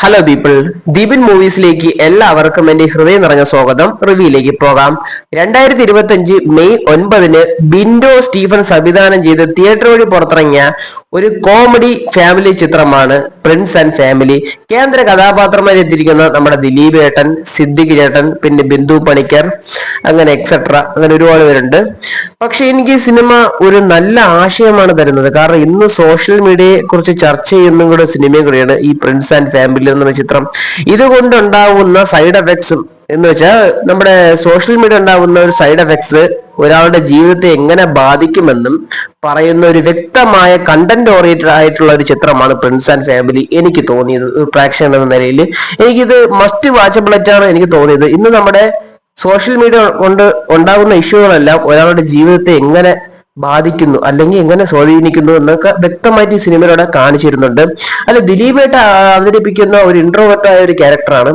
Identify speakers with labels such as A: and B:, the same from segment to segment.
A: Hello people, Deepin മൂവീസിലേക്ക് എല്ലാവർക്കും എന്റെ ഹൃദയം നിറഞ്ഞ സ്വാഗതം. റിവ്യൂയിലേക്ക് പോകാം. 2025 മെയ് 9 ബിൻഡോ സ്റ്റീഫൻ സംവിധാനം ചെയ്ത് തിയേറ്റർ വഴി പുറത്തിറങ്ങിയ ഒരു കോമഡി ഫാമിലി ചിത്രമാണ് പ്രിൻസ് ആൻഡ് ഫാമിലി. കേന്ദ്ര കഥാപാത്രമായി എത്തിയിരിക്കുന്ന നമ്മുടെ ദിലീപ് ഏട്ടൻ, സിദ്ദിഖ് ചേട്ടൻ, പിന്നെ ബിന്ദു പണിക്കർ, അങ്ങനെ എക്സെട്ര, അങ്ങനെ ഒരുപാട് പേരുണ്ട്. പക്ഷെ എനിക്ക് ഈ സിനിമ ഒരു നല്ല ആശയമാണ് തരുന്നത്. കാരണം ഇന്ന് സോഷ്യൽ മീഡിയയെ കുറിച്ച് ചർച്ച ചെയ്യുന്ന കൂടെ സിനിമയും കൂടിയാണ് ഈ പ്രിൻസ് ആൻഡ് ഫാമിലി എന്ന ചിത്രം. ഇതുകൊണ്ടുണ്ടാവുന്ന സൈഡ് എഫക്ട്സും എന്ന് വെച്ചാൽ നമ്മുടെ സോഷ്യൽ മീഡിയ ഉണ്ടാകുന്ന ഒരു സൈഡ് എഫക്ട്സ് ഒരാളുടെ ജീവിതത്തെ എങ്ങനെ ബാധിക്കുമെന്നും പറയുന്ന ഒരു വ്യക്തമായ കണ്ടന്റ് ഓറിയന്റഡ് ആയിട്ടുള്ള ഒരു ചിത്രമാണ് പ്രിൻസ് ആൻഡ് ഫാമിലി. എനിക്ക് തോന്നിയത് ഒരു പ്രേക്ഷകൻ എന്ന നിലയിൽ എനിക്കിത് മസ്റ്റ് വാച്ചബിൾ ആയിട്ടാണ് എനിക്ക് തോന്നിയത്. ഇന്ന് നമ്മുടെ സോഷ്യൽ മീഡിയ കൊണ്ട് ഉണ്ടാകുന്ന ഇഷ്യൂകളെല്ലാം ഒരാളുടെ ജീവിതത്തെ എങ്ങനെ ബാധിക്കുന്നു അല്ലെങ്കിൽ എങ്ങനെ സ്വാധീനിക്കുന്നു എന്നൊക്കെ വ്യക്തമായിട്ട് ഈ സിനിമയിലൂടെ കാണിച്ചിരുന്നുണ്ട്. അല്ല, ദിലീപേട്ട അവതരിപ്പിക്കുന്ന ഒരു ഇൻട്രോവേർട്ടായ ഒരു ക്യാരക്ടറാണ്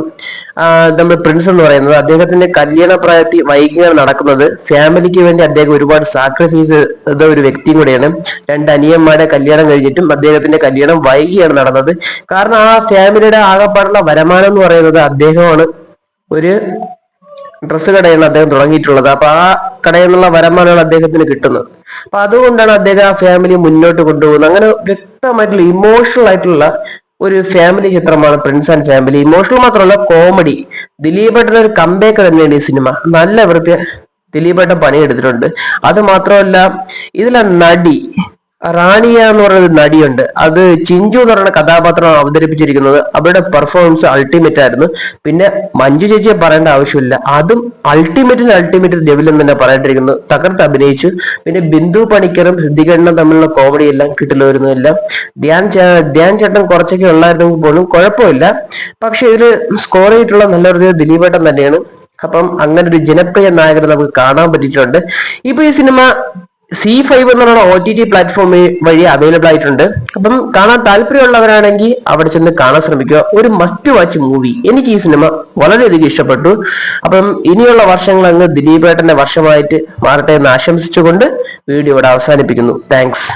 A: നമ്മുടെ പ്രിൻസ് എന്ന് പറയുന്നത്. അദ്ദേഹത്തിന്റെ കല്യാണ പ്രായത്തിൽ വൈകിയാണ് നടക്കുന്നത്. ഫാമിലിക്ക് വേണ്ടി അദ്ദേഹം ഒരുപാട് സാക്രിഫൈസ് ചെയ്ത ഒരു വ്യക്തിയും കൂടെയാണ്. രണ്ട് അനിയന്മാരുടെ കല്യാണം കഴിഞ്ഞിട്ടും അദ്ദേഹത്തിന്റെ കല്യാണം വൈകിയാണ് നടന്നത്. കാരണം ആ ഫാമിലിയുടെ ആകെപ്പാടുള്ള വരുമാനം എന്ന് പറയുന്നത് അദ്ദേഹമാണ്. ഒരു ഡ്രസ്സ് കടയാണ് അദ്ദേഹം തുടങ്ങിയിട്ടുള്ളത്. അപ്പൊ ആ കടയിൽ നിന്നുള്ള വരുമാനമാണ് അദ്ദേഹത്തിന് കിട്ടുന്നത്. അപ്പൊ അതുകൊണ്ടാണ് അദ്ദേഹം ആ ഫാമിലി മുന്നോട്ട് കൊണ്ടുപോകുന്നത്. അങ്ങനെ വ്യക്തമായിട്ടുള്ള ഇമോഷണൽ ആയിട്ടുള്ള ഒരു ഫാമിലി ചിത്രമാണ് പ്രിൻസ് ആൻഡ് ഫാമിലി. ഇമോഷണൽ മാത്രമല്ല, കോമഡി. ദിലീപേട്ടൻ്റെ ഒരു കംബാക്ക് തന്നെയാണ് ഈ സിനിമ. നല്ല വൃത്തി ദിലീപേട്ടൻ പണിയെടുത്തിട്ടുണ്ട്. അത് മാത്രമല്ല, ഇതിലെ നടി റാണിയ എന്ന് പറയുന്ന നടിയുണ്ട്. അത് ചിഞ്ചു എന്ന് പറയുന്ന കഥാപാത്രം അവതരിപ്പിച്ചിരിക്കുന്നത്. അവരുടെ പെർഫോമൻസ് അൾട്ടിമേറ്റ് ആയിരുന്നു. പിന്നെ മഞ്ജു ചേച്ചിയെ പറയേണ്ട ആവശ്യമില്ല, അതും അൾട്ടിമേറ്റ് ലെവലിൽ തന്നെ പറയേണ്ടിയിരിക്കുന്നു. തകർത്ത് അഭിനയിച്ചു. പിന്നെ ബിന്ദു പണിക്കറും സിദ്ദിഖേട്ടനും തമ്മിലുള്ള കോമഡി എല്ലാം കിട്ടില്ലായിരുന്നില്ല. ധ്യാൻ ചേട്ടൻ കുറച്ചൊക്കെ ഉള്ളായിരുന്നെങ്കിൽ പോലും കുഴപ്പമില്ല. പക്ഷെ ഇതിൽ സ്കോർ ചെയ്തിട്ടുള്ള നല്ലൊരു ദിലീപേട്ടൻ തന്നെയാണ്. അപ്പം അങ്ങനെ ഒരു ജനപ്രിയ നായകനെ നമുക്ക് കാണാൻ പറ്റിയിട്ടുണ്ട്. ഇപ്പൊ ഈ സിനിമ C5 എന്നുള്ള OTT പ്ലാറ്റ്ഫോം വഴി അവൈലബിൾ ആയിട്ടുണ്ട്. അപ്പം കാണാൻ താല്പര്യമുള്ളവരാണെങ്കിൽ അവിടെ ചെന്ന് കാണാൻ ശ്രമിക്കുക. ഒരു മസ്റ്റ് വാച്ച് മൂവി. എനിക്ക് ഈ സിനിമ വളരെയധികം ഇഷ്ടപ്പെട്ടു. അപ്പം ഇനിയുള്ള വർഷങ്ങൾ അങ്ങ് ദിലീപേട്ടന്റെ വർഷമായിട്ട് മാറട്ടെ എന്ന് ആശംസിച്ചുകൊണ്ട് വീഡിയോ ഇവിടെ അവസാനിപ്പിക്കുന്നു. താങ്ക്സ്.